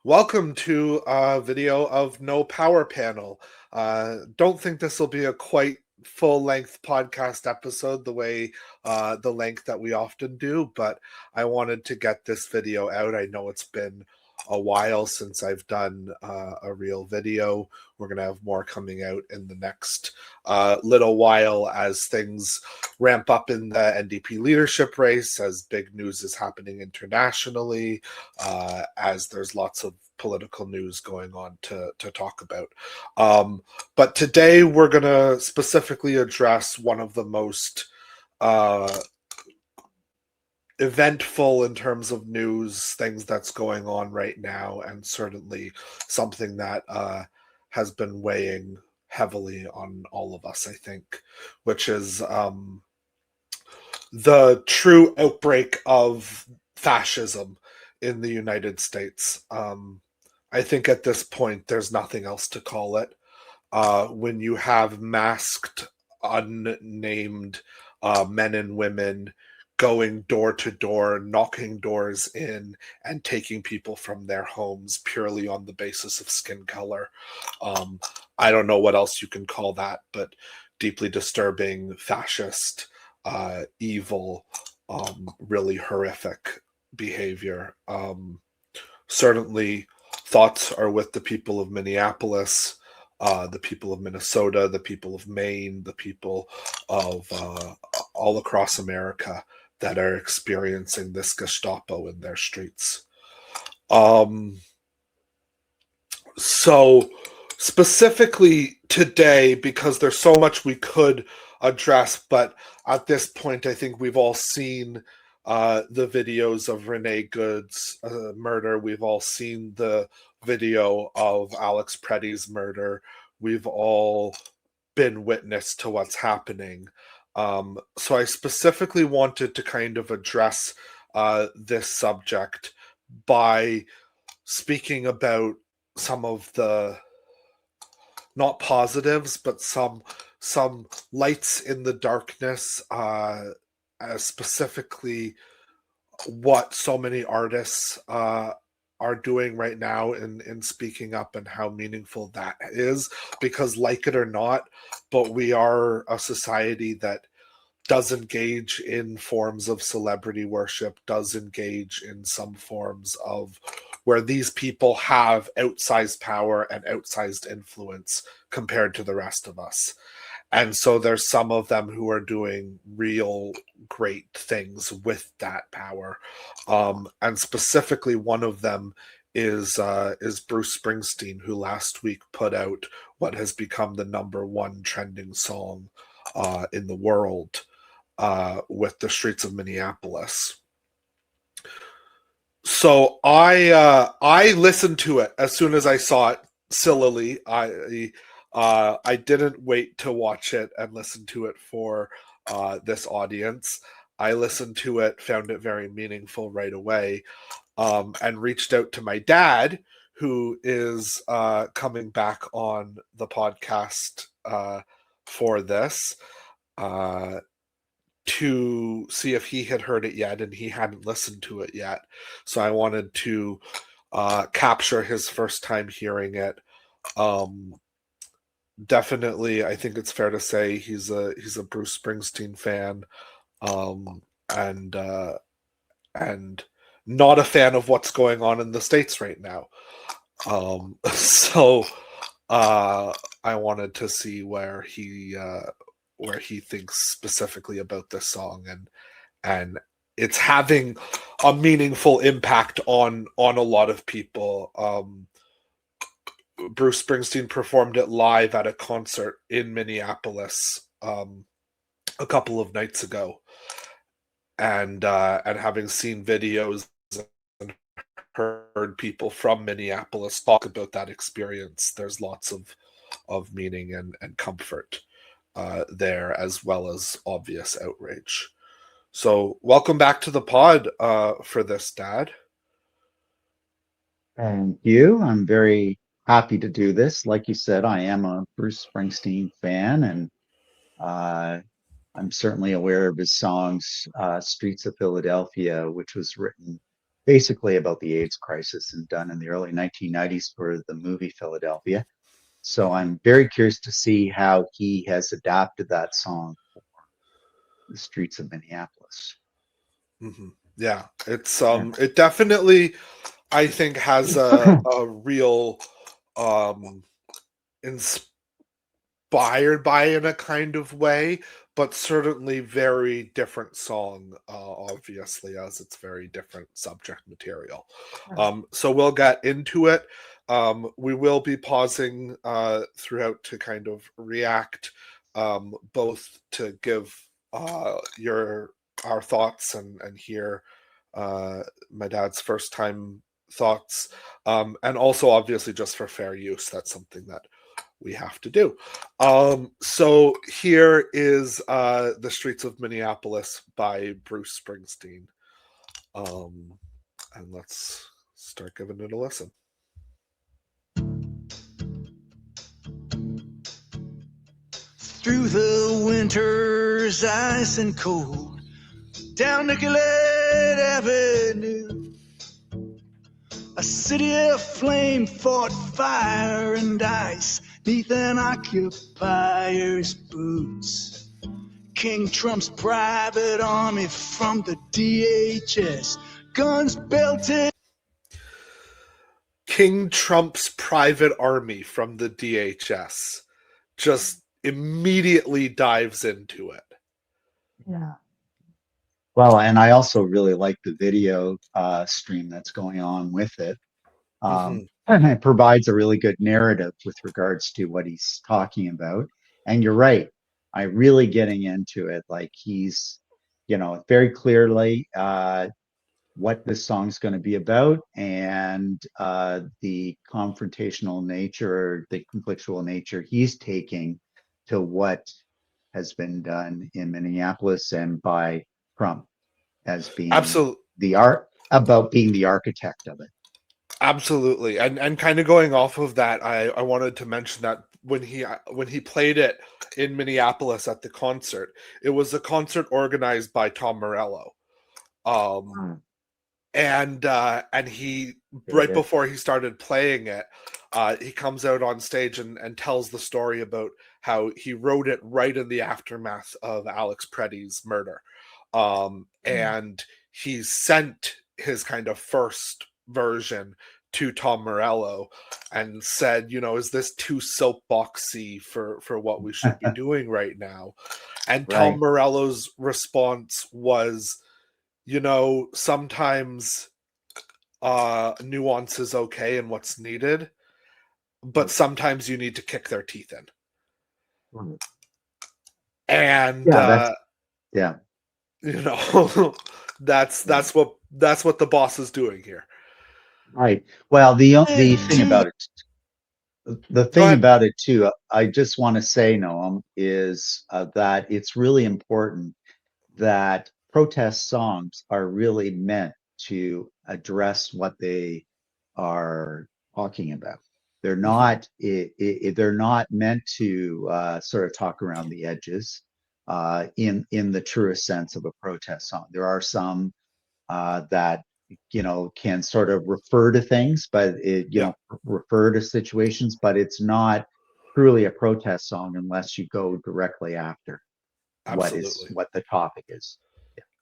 Welcome to a video of No Power Panel. Don't think this will be a quite full-length podcast episode the length that we often do, but I wanted to get this video out. I know it's been a while since I've done a real video. We're going to have more coming out in the next little while as things ramp up in the NDP leadership race, as big news is happening internationally, as there's lots of political news going on to talk about. But today we're going to specifically address one of the most eventful in terms of news things that's going on right now, and certainly something that has been weighing heavily on all of us, I think, which is the true outbreak of fascism in the United States. I think at this point, there's nothing else to call it. When you have masked, unnamed men and women going door to door, knocking doors in, and taking people from their homes purely on the basis of skin color. I don't know what else you can call that, but deeply disturbing, fascist, evil, really horrific behavior. Certainly, thoughts are with the people of Minneapolis, the people of Minnesota, the people of Maine, the people of all across America that are experiencing this Gestapo in their streets. So specifically today, because there's so much we could address, but at this point, I think we've all seen the videos of Renee Good's murder. We've all seen the video of Alex Preddy's murder. We've all been witness to what's happening. So I specifically wanted to kind of address this subject by speaking about some of the, not positives, but some lights in the darkness, specifically what so many artists are doing right now in speaking up, and how meaningful that is. Because, like it or not, but we are a society that does engage in forms of celebrity worship, does engage in some forms of where these people have outsized power and outsized influence compared to the rest of us. And so there's some of them who are doing real great things with that power. And specifically, one of them is Bruce Springsteen, who last week put out what has become the #1 trending song in the world, with the Streets of Minneapolis. So I listened to it as soon as I saw it. Sillily, I didn't wait to watch it and listen to it for this audience. I listened to it, found it very meaningful right away, and reached out to my dad, who is coming back on the podcast for this, to see if he had heard it yet, and he hadn't listened to it yet. So I wanted to capture his first time hearing it. Definitely, I think it's fair to say he's a Bruce Springsteen fan, and not a fan of what's going on in the States right now. So I wanted to see where he thinks specifically about this song, and it's having a meaningful impact on a lot of people. Bruce Springsteen performed it live at a concert in Minneapolis a couple of nights ago, and having seen videos and heard people from Minneapolis talk about that experience, there's lots of meaning and comfort there, as well as obvious outrage. So welcome back to the pod for this, Dad. Thank you. I'm very happy to do this. Like you said, I am a Bruce Springsteen fan, and uh, I'm certainly aware of his songs, Streets of Philadelphia, which was written basically about the AIDS crisis and done in the early 1990s for the movie Philadelphia. So I'm very curious to see how he has adapted that song for the streets of Minneapolis. Hmm. Yeah, it's Yeah. it definitely, I think, has a real um inspired by in a kind of way, but certainly very different song, obviously, as it's very different subject material. So we'll get into it. We will be pausing throughout to kind of react, both to give your our thoughts and hear my dad's first time thoughts, and also obviously just for fair use. That's something that we have to do. So here is The Streets of Minneapolis by Bruce Springsteen. And let's start giving it a listen. Through the winter's ice and cold, down Nicollet Avenue, a city of flame fought fire and ice neath an occupier's boots. King Trump's private army from the DHS, guns belted. King Trump's private army from the DHS just immediately dives into it. Yeah. Well, and I also really like the video stream that's going on with it. Mm-hmm. And it provides a really good narrative with regards to what he's talking about. And you're right, I really getting into it. Like he's, very clearly what this song's going to be about, and the confrontational nature, the conflictual nature he's taking to what has been done in Minneapolis and by Trump as being Absolutely. being the architect of it. Absolutely, and kind of going off of that, I wanted to mention that when he played it in Minneapolis at the concert, it was a concert organized by Tom Morello, and he, right Yeah. before he started playing it, he comes out on stage and tells the story about how he wrote it right in the aftermath of Alex Preddy's murder, and he sent his kind of first version to Tom Morello and said, is this too soapboxy for what we should be doing right now? And Tom Right. Morello's response was, sometimes nuance is okay and what's needed, but sometimes you need to kick their teeth in. And Yeah, yeah. that's what the boss is doing here. Right. Well, the thing about it, too, I just want to say, Noam, is that it's really important that protest songs are really meant to address what they are talking about. They're Mhm. not they're not meant to sort of talk around the edges in the truest sense of a protest song. There are some that can sort of refer to things, but Yeah, refer to situations, but it's not truly a protest song unless you go directly after absolutely. what the topic is.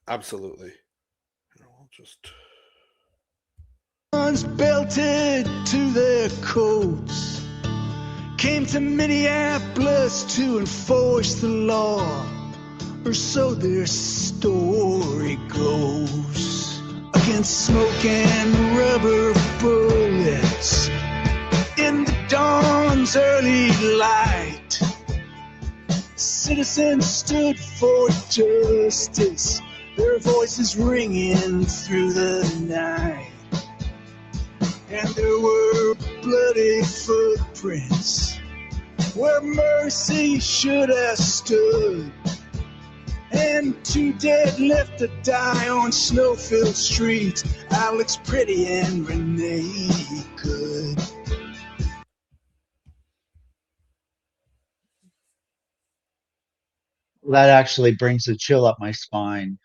Absolutely. I'll just Guns belted to their coats, came to Minneapolis to enforce the law, or so their story goes. Against smoke and rubber bullets in the dawn's early light, citizens stood for justice, their voices ringing through the night. And there were bloody footprints where mercy should have stood, and 2 dead left to die on snow-filled streets, Alex Pretty and Renee Good. That actually brings a chill up my spine.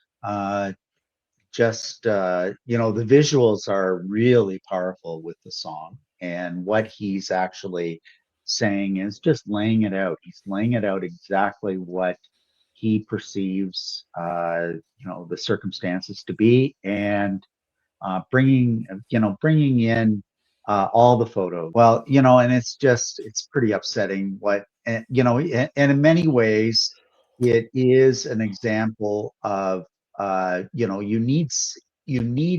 just you know, the visuals are really powerful with the song, and what he's actually saying is just laying it out. He's laying it out exactly what he perceives, you know, the circumstances to be, and bringing in all the photos. Well, you know, and it's pretty upsetting what, you know, and in many ways, it is an example of, you know, you need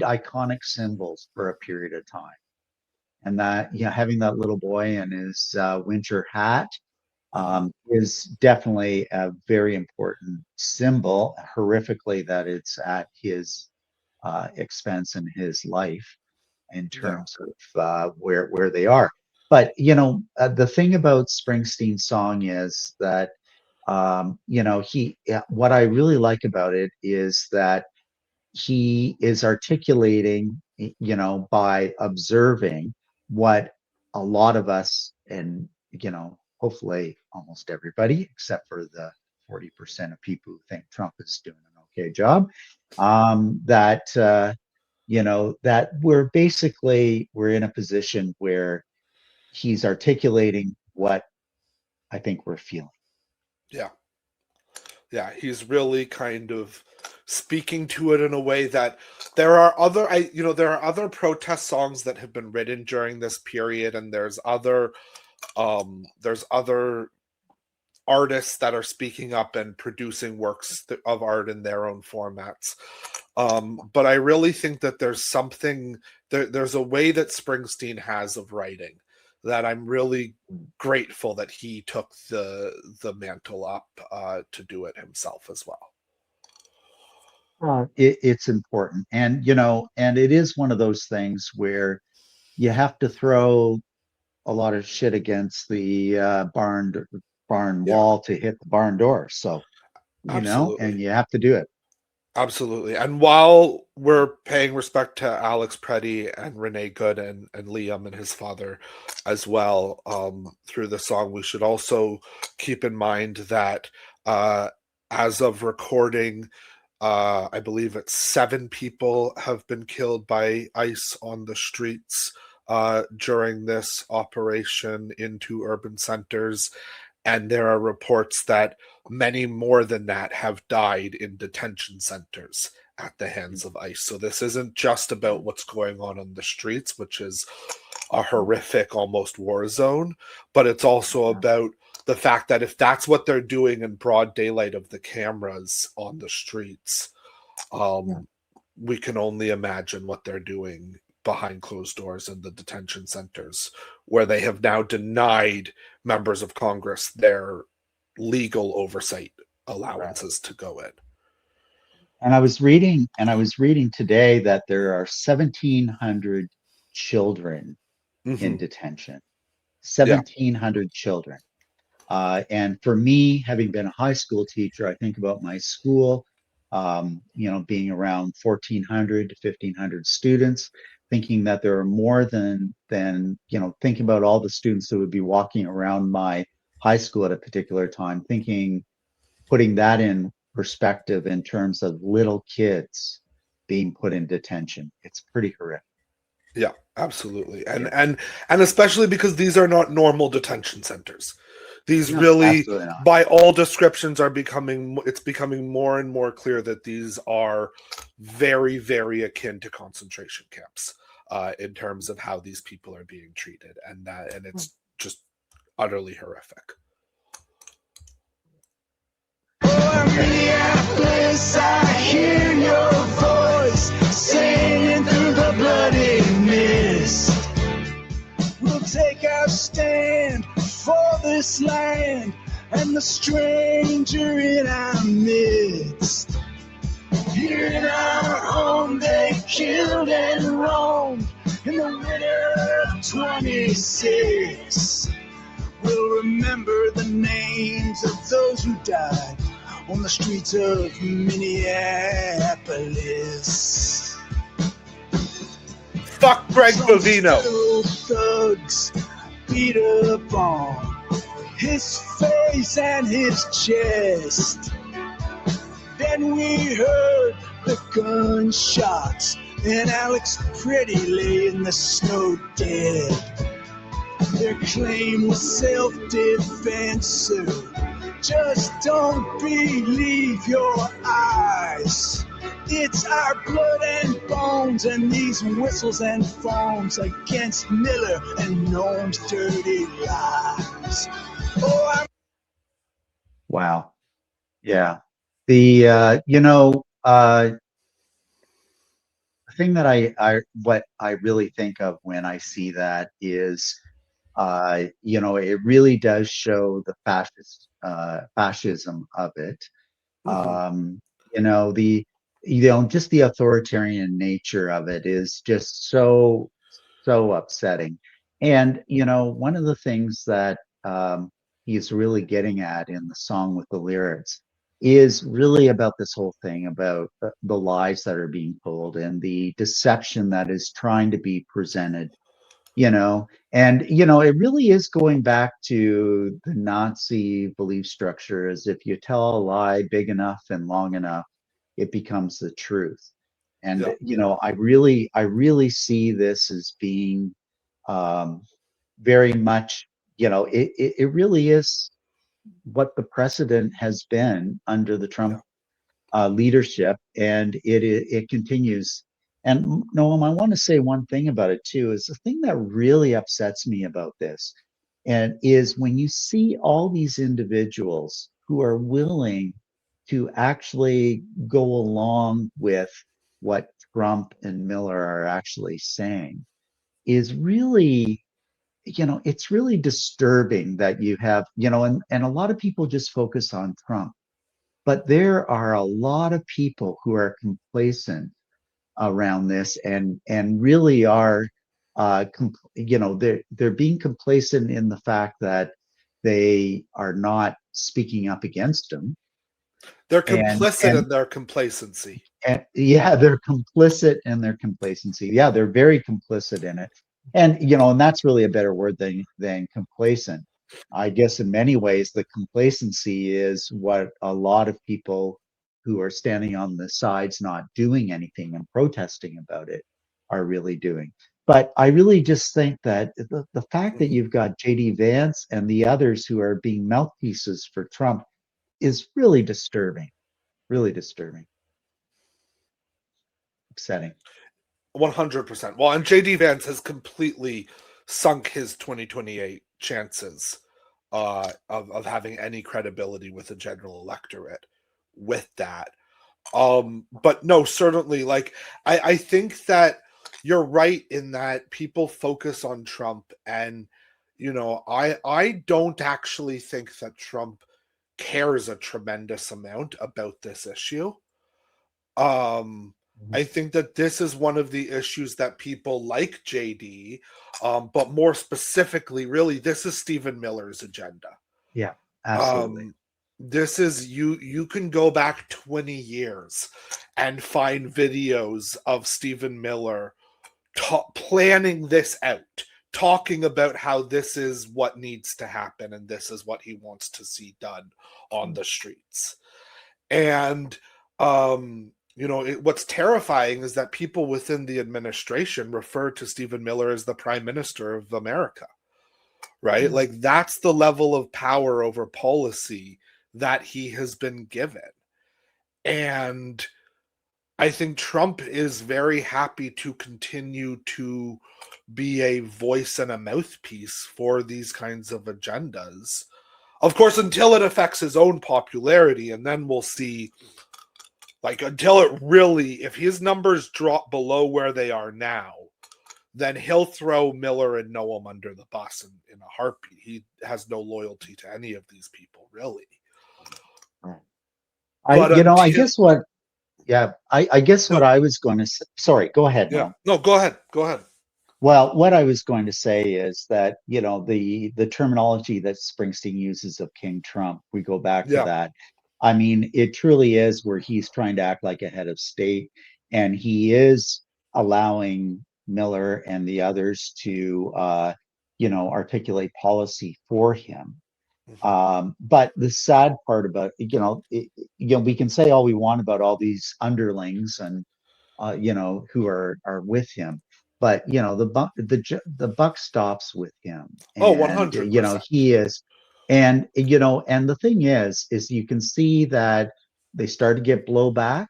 iconic symbols for a period of time. And that, you know, having that little boy in his winter hat is definitely a very important symbol, horrifically that it's at his expense in his life in Yeah. terms of where they are. But you know, the thing about Springsteen's song is that you know, what I really like about it is that he is articulating, you know, by observing what a lot of us, and you know, hopefully almost everybody, except for the 40% of people who think Trump is doing an okay job, that you know, that we're in a position where he's articulating what I think we're feeling. Yeah. Yeah, he's really kind of speaking to it in a way that there are there are other protest songs that have been written during this period, and there's other artists that are speaking up and producing works of art in their own formats. But I really think that there's a way that Springsteen has of writing that I'm really grateful that he took the mantle up to do it himself as well. It's important, and you know, and it is one of those things where you have to throw a lot of shit against the barn Yeah, wall to hit the barn door. So, you know, absolutely. and you have to do it. Absolutely. And while we're paying respect to Alex Preddy and Renee Good and Liam and his father as well, through the song, we should also keep in mind that as of recording, I believe it's 7 people have been killed by ICE on the streets during this operation into urban centers. And there are reports that many more than that have died in detention centers at the hands of ICE. So this isn't just about what's going on the streets, which is a horrific, almost war zone, but it's also about the fact that if that's what they're doing in broad daylight of the cameras on the streets, we can only imagine what they're doing behind closed doors in the detention centers, where they have now denied members of Congress their legal oversight allowances to go in. And I was reading today that there are 1,700 children in detention. 1,700 children. And for me, having been a high school teacher, I think about my school, you know, being around 1,400 to 1,500 students, thinking that there are more than, you know, thinking about all the students that would be walking around my high school at a particular time, putting that in perspective in terms of little kids being put in detention. It's pretty horrific. Yeah, absolutely. And especially because these are not normal detention centers. These really, by all descriptions, it's becoming more and more clear that these are very, very akin to concentration camps in terms of how these people are being treated, and it's just utterly horrific. Oh, Minneapolis, I hear your voice singing through the bloody mist. We'll take our stand for this land and the stranger in our midst. Here in our home they killed and roamed in the winter of 26. We'll remember the names of those who died on the streets of Minneapolis. Fuck Greg Bovino. Thugs beat up on his face and his chest. Then we heard the gunshots, and Alex Pretty lay in the snow dead. Their claim was self-defense, sir. Just don't believe your eyes. It's our blood and bones and these whistles and foams against Miller and Noam's dirty lies. Oh, I'm Wow. Yeah. The thing that what I really think of when I see that is, it really does show the fascism of it. Mhm. Um, just the authoritarian nature of it is just so upsetting. And, one of the things that he's really getting at in the song with the lyrics is really about this whole thing about the lies that are being told and the deception that is trying to be presented, and it really is going back to the Nazi belief structure, as if you tell a lie big enough and long enough, it becomes the truth. And Yep. I really see this as being um, very much, it really is what the precedent has been under the Yeah. Trump leadership, and it continues. And Noam, I want to say one thing about it too. Is the thing that really upsets me about this, and is when you see all these individuals who are willing to actually go along with what Trump and Miller are actually saying, is really, it's really disturbing that you have, and a lot of people just focus on Trump, but there are a lot of people who are complacent around this, and really are, they're being complacent in the fact that they are not speaking up against him, They're and complicit in their complacency. yeah, they're complicit in their complacency. Yeah, they're very complicit in it. And and that's really a better word than complacent. I guess in many ways the complacency is what a lot of people who are standing on the sides not doing anything and protesting about it are really doing. But I really just think that the fact that Mhm. you've got JD Vance and the others who are being mouthpieces for Trump is really disturbing, really disturbing, upsetting. 100%. Well, and JD Vance has completely sunk his 2028 chances of having any credibility with the general electorate with that. But no, certainly, like I think that you're right in that people focus on Trump, and I don't actually think that Trump cares a tremendous amount about this issue. Um, I think that this is one of the issues that people like JD, but more specifically, really, this is Stephen Miller's agenda. Yeah, absolutely. Um, this is you can go back 20 years and find videos of Stephen Miller planning this out, talking about how this is what needs to happen and this is what he wants to see done on the streets. And what's terrifying is that people within the administration refer to Stephen Miller as the Prime Minister of America, right? Mm. Like that's the level of power over policy that he has been given. And I think Trump is very happy to continue to be a voice and a mouthpiece for these kinds of agendas. Of course, until it affects his own popularity, and then we'll see. Like until it really, if his numbers drop below where they are now, then he'll throw Miller and Noam under the bus in a heartbeat. He has no loyalty to any of these people, really. But I until, guess what, yeah, I guess what no, I was going to say, sorry, go ahead, yeah, no. no, go ahead, go ahead. Well, what I was going to say is that, the terminology that Springsteen uses of King Trump, we go back to Yeah, that. I mean, it truly is where he's trying to act like a head of state, and he is allowing Miller and the others to, articulate policy for him. But the sad part about, we can say all we want about all these underlings and who are with him, but the buck stops with him, Oh, and 100%. he is, and and the thing is you can see that they start to get blowback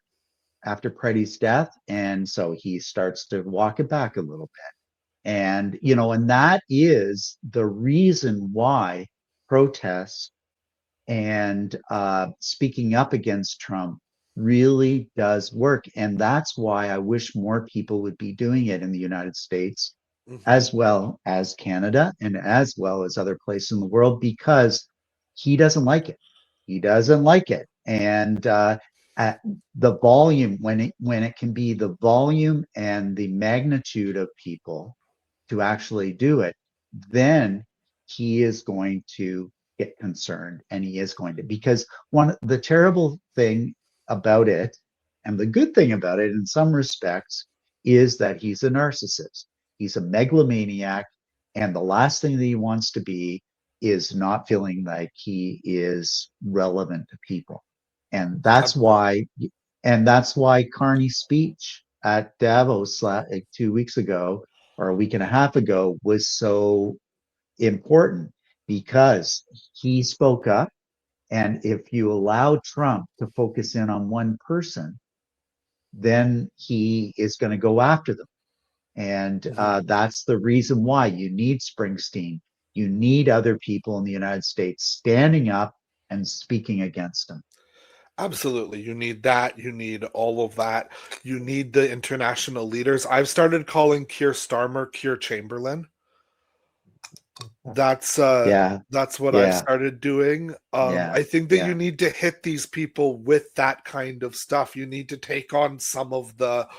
after Preddy's death, and so he starts to walk it back a little bit, and and that is the reason why protests and speaking up against Trump really does work. And that's why I wish more people would be doing it in the United States, Hmm. as well as Canada, and as well as other places in the world, because he doesn't like it. He doesn't like it. And at the volume, when it can be the volume and the magnitude of people to actually do it, then he is going to get concerned, and he is going to, because the terrible thing about it, and the good thing about it in some respects, is that he's a narcissist. He's a megalomaniac, and the last thing that he wants to be is not feeling like he is relevant to people. And that's Absolutely. why Carney's speech at Davos like 2 weeks ago or a week and a half ago was so important, because he spoke up. And if you allow Trump to focus in on one person, then he is going to go after them. And Mhm. that's the reason why you need Springsteen. You need other people in the United States standing up and speaking against him. Absolutely. You need that. You need all of that. You need the international leaders. I've started calling Keir Starmer Keir Chamberlain. That's uh Yeah, that's what I've yeah, started doing. yeah, I think that you yeah. need to hit these people with that kind of stuff. You need to take on some of the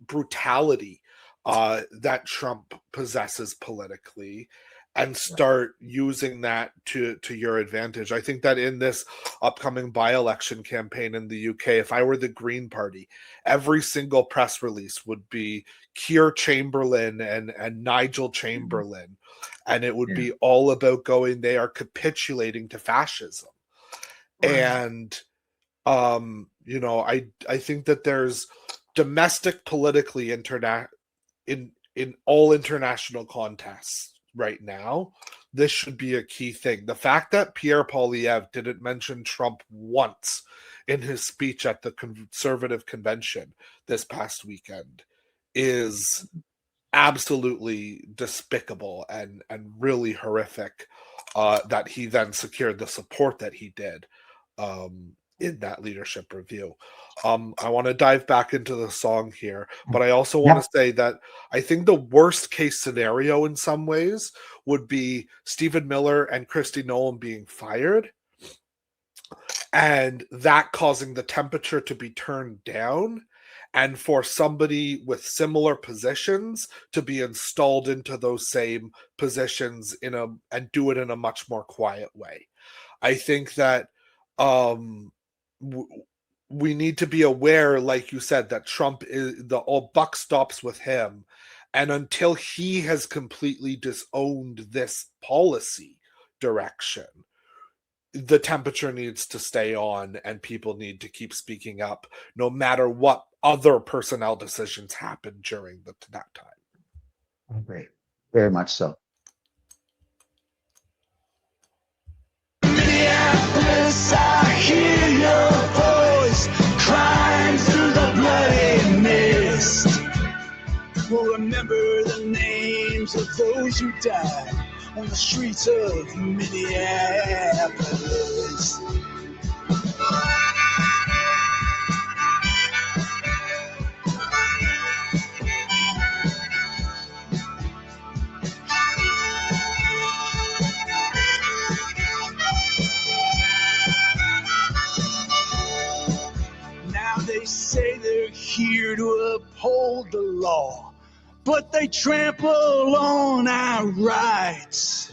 brutality that Trump possesses politically, and start using that to your advantage. I think that in this upcoming by-election campaign in the UK, if I were the Green Party, every single press release would be Keir Chamberlain and Nigel Chamberlain, and it would Yeah, be all about going, they are capitulating to fascism. right. And I think that there's domestic politically in all international contests right now, this should be a key thing. The fact that Pierre Poilievre didn't mention Trump once in his speech at the conservative convention this past weekend is absolutely despicable and really horrific, that he then secured the support that he did in that leadership review. I want to dive back into the song here, but I also want to Yep. say that I think the worst case scenario in some ways would be Stephen Miller and Christy Nolan being fired, and that causing the temperature to be turned down, and for somebody with similar positions to be installed into those same positions and do it in a much more quiet way. I think that um w- we need to be aware, like you said, that Trump is the all buck stops with him, and until he has completely disowned this policy direction, the temperature needs to stay on, and people need to keep speaking up no matter what other personnel decisions happen during that time. Great. Very much so. Minneapolis, I hear your voice crying through the bloody mist. We'll remember the names of those who died on the streets of Minneapolis. Now they say they're here to uphold the law, but they trample on our rights.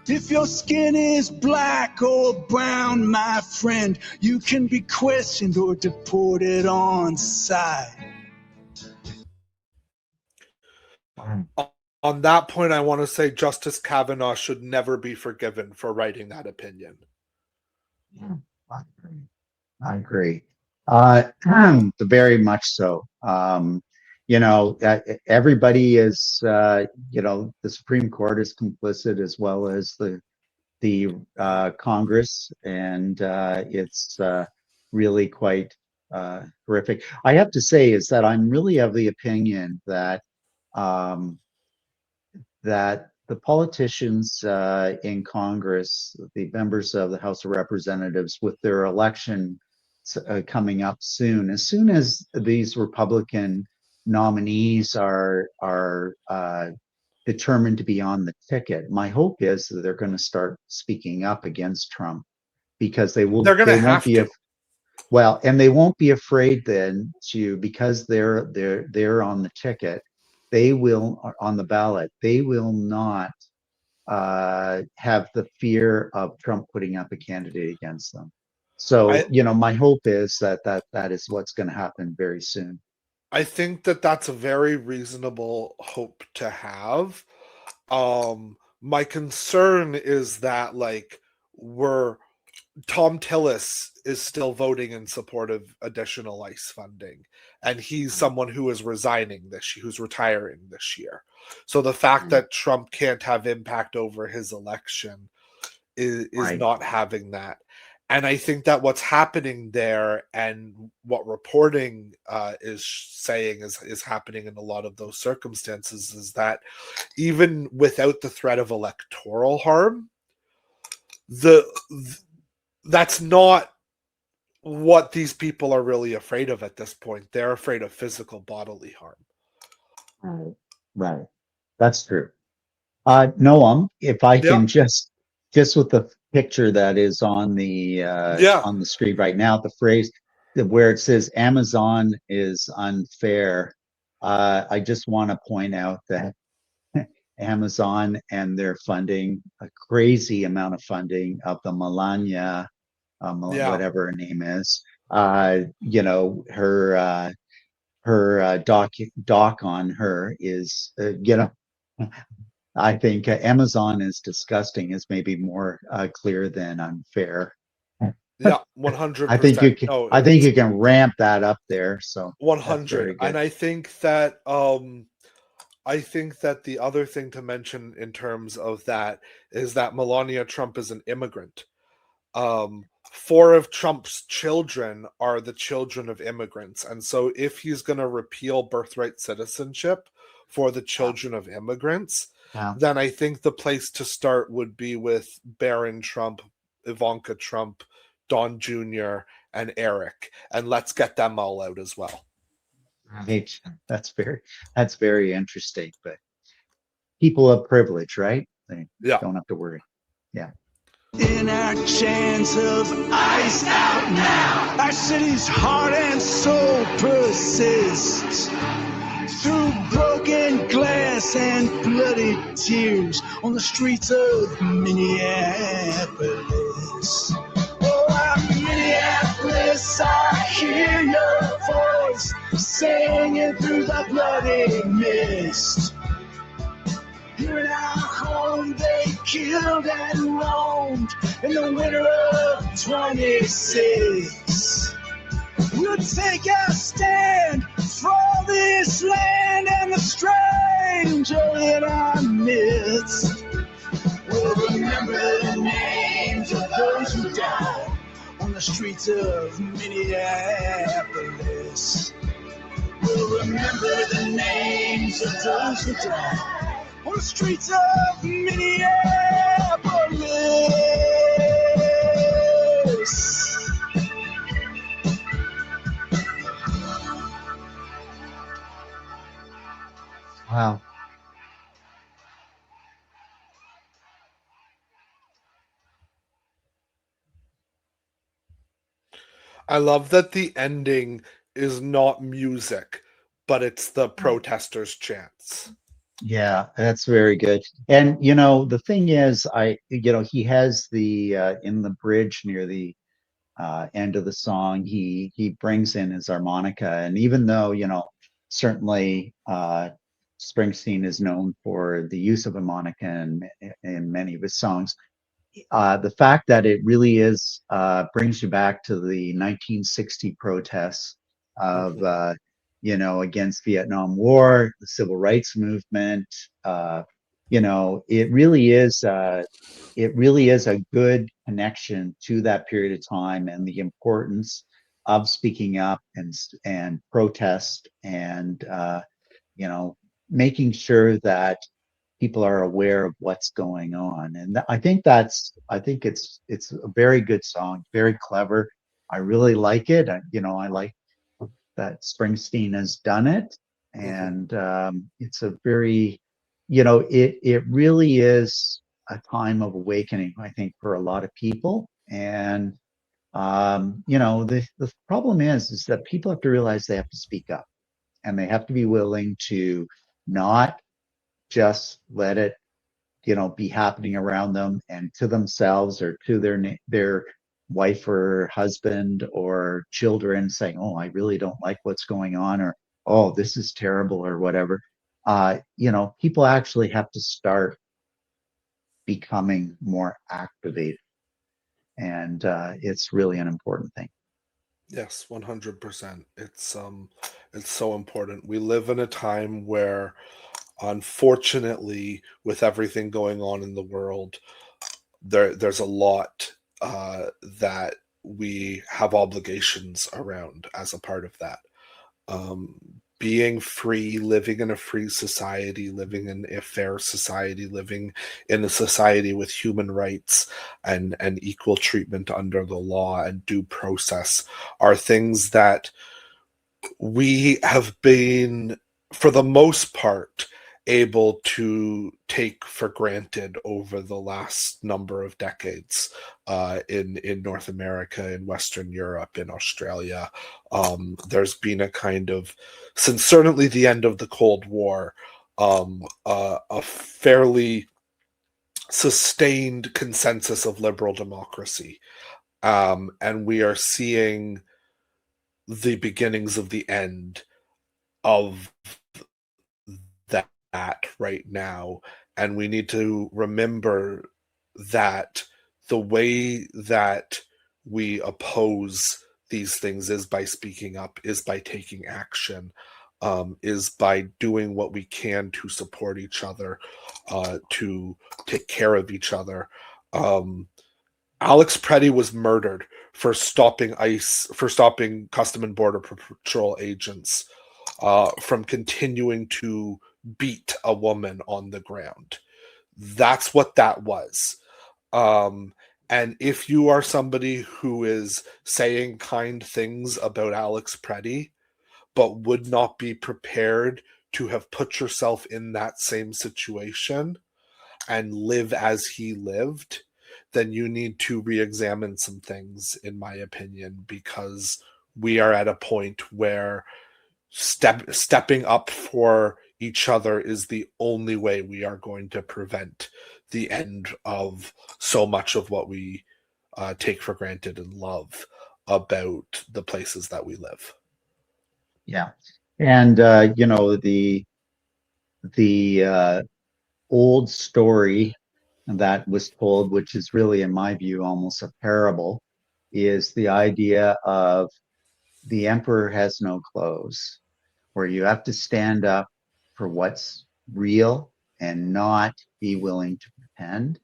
If your skin is black or brown, my friend, you can be questioned or deported on sight. On that point, I want to say Justice Kavanaugh should never be forgiven for writing that opinion. Yeah, I agree. I agree. Very much so. Everybody is, the Supreme Court is complicit as well as the Congress, and it's really quite horrific. I have to say is that I'm really of the opinion that um, that the politicians in Congress, the members of the House of Representatives, with their election coming up soon as these Republican nominees are determined to be on the ticket, my hope is that they're going to start speaking up against Trump because They're going to they won't have be to. well, and they won't be afraid then to, because they're on the ticket, they will on the ballot, they will not have the fear of Trump putting up a candidate against them. So, I my hope is that is what's going to happen very soon. I think that that's a very reasonable hope to have. My concern is that like we're Tom Tillis is still voting in support of additional ICE funding, and he's someone who is who's retiring this year. So the fact that Trump can't have impact over his election is Right. not having that. And I think that what's happening there and what reporting is saying is happening in a lot of those circumstances is that even without the threat of electoral harm, the that's not what these people are really afraid of at this point. They're afraid of physical bodily harm. Right. Right. That's true. Noam, if I Yeah. can just with the picture that is Yeah. on the screen right now, the phrase where it says Amazon is unfair. I just want to point out that Amazon and their funding, a crazy amount of funding of the Melania, Yeah. whatever her name is, her doc on her is, I think Amazon is disgusting is maybe more clear than unfair. Yeah. I think you 100%. can, No, I think it's you can ramp that up there. So that's 100. very And good. I think that the other thing to mention in terms of that is that Melania Trump is an immigrant. Four of Trump's children are the children of immigrants. And so if he's going to repeal birthright citizenship for the Yeah. children of immigrants, Yeah. then I think the place to start would be with Barron Trump, Ivanka Trump, Don Jr., and Eric. And let's get them all out as well. Right. That's very interesting. But people of privilege, right? They Yeah. don't have to worry. Yeah. In our chance of ice out now, our city's heart and soul persists. Through broken glass and bloody tears on the streets of Minneapolis. Oh, I'm Minneapolis, I hear your voice singing through the bloody mist. Here in our home they killed and roamed in the winter of 26. We'll take a stand for this land and the stranger in our midst. We'll remember the names of those who died on the streets of Minneapolis. We'll remember the names of those who died on the streets of Minneapolis. Wow. I love that the ending is not music, but it's the protesters' chants. Yeah, that's very good. And the thing is, he has the in the bridge near the end of the song, he brings in his harmonica, and even though certainly Springsteen is known for the use of harmonica in many of his songs. The fact that it really is brings you back to the 1960 protests of against Vietnam War, the Civil Rights Movement. It really is a good connection to that period of time and the importance of speaking up and protest and making sure that people are aware of what's going on. And I think it's a very good song, very clever. I really like it. I like that Springsteen has done it, and it's a very, it really is a time of awakening, I think, for a lot of people. And the problem is that people have to realize they have to speak up, and they have to be willing to not just let it be happening around them and to themselves or to their wife or husband or children, saying, oh, I really don't like what's going on, or oh, this is terrible, or whatever. People actually have to start becoming more activated, and it's really an important thing. Yes, 100%. It's so important. We live in a time where, unfortunately, with everything going on in the world, there's a lot that we have obligations around as a part of that. Being free, living in a free society, living in a fair society, living in a society with human rights and equal treatment under the law and due process are things that we have been, for the most part, able to take for granted over the last number of decades in North America, in Western Europe, in Australia. There's been a kind of, since certainly the end of the Cold War, a fairly sustained consensus of liberal democracy. And we are seeing the beginnings of the end of that right now. And we need to remember that the way that we oppose these things is by speaking up, is by taking action, is by doing what we can to support each other, to take care of each other. Alex Preddy was murdered for stopping Custom and Border Patrol agents from continuing to beat a woman on the ground. That's what that was. And if you are somebody who is saying kind things about Alex Preddy, but would not be prepared to have put yourself in that same situation and live as he lived, then you need to re-examine some things, in my opinion, because we are at a point where stepping up for each other is the only way we are going to prevent the end of so much of what we take for granted and love about the places that we live. Yeah. And the old story that was told, which is really, in my view, almost a parable, is the idea of the emperor has no clothes, where you have to stand up for what's real and not be willing to pretend,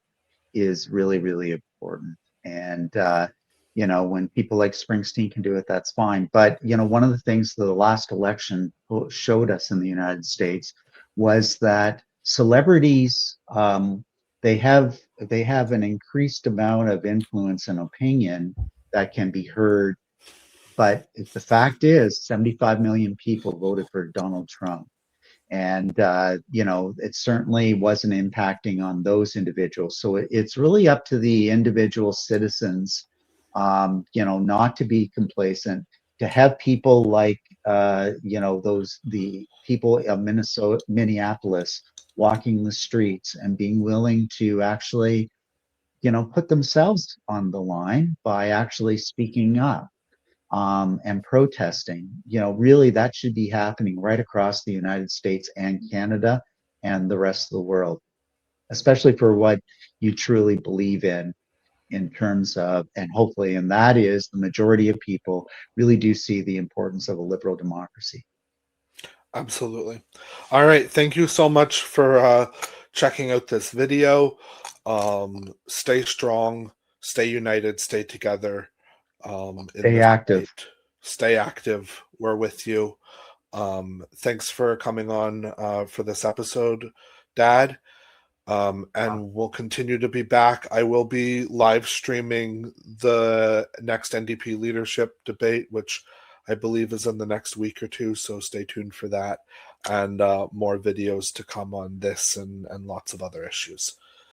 is really, really important. And when people like Springsteen can do it, that's fine. But one of the things that the last election showed us in the United States was that celebrities, they have an increased amount of influence and opinion that can be heard. But the fact is, 75 million people voted for Donald Trump. And, it certainly wasn't impacting on those individuals. So it's really up to the individual citizens, not to be complacent, to have people like, the people of Minneapolis walking the streets and being willing to actually, put themselves on the line by actually speaking up. and protesting. Really that should be happening right across the United States and Canada and the rest of the world, especially for what you truly believe in terms of, and hopefully, and that is the majority of people really do see the importance of a liberal democracy. Absolutely. All right. Thank you so much for checking out this video. Stay strong, stay united, stay together. In Stay this active. fight. Stay active. We're with you. Thanks for coming on for this episode, Dad. And we'll continue to be back. I will be live streaming the next NDP leadership debate, which I believe is in the next week or two. So stay tuned for that, and more videos to come on this and lots of other issues.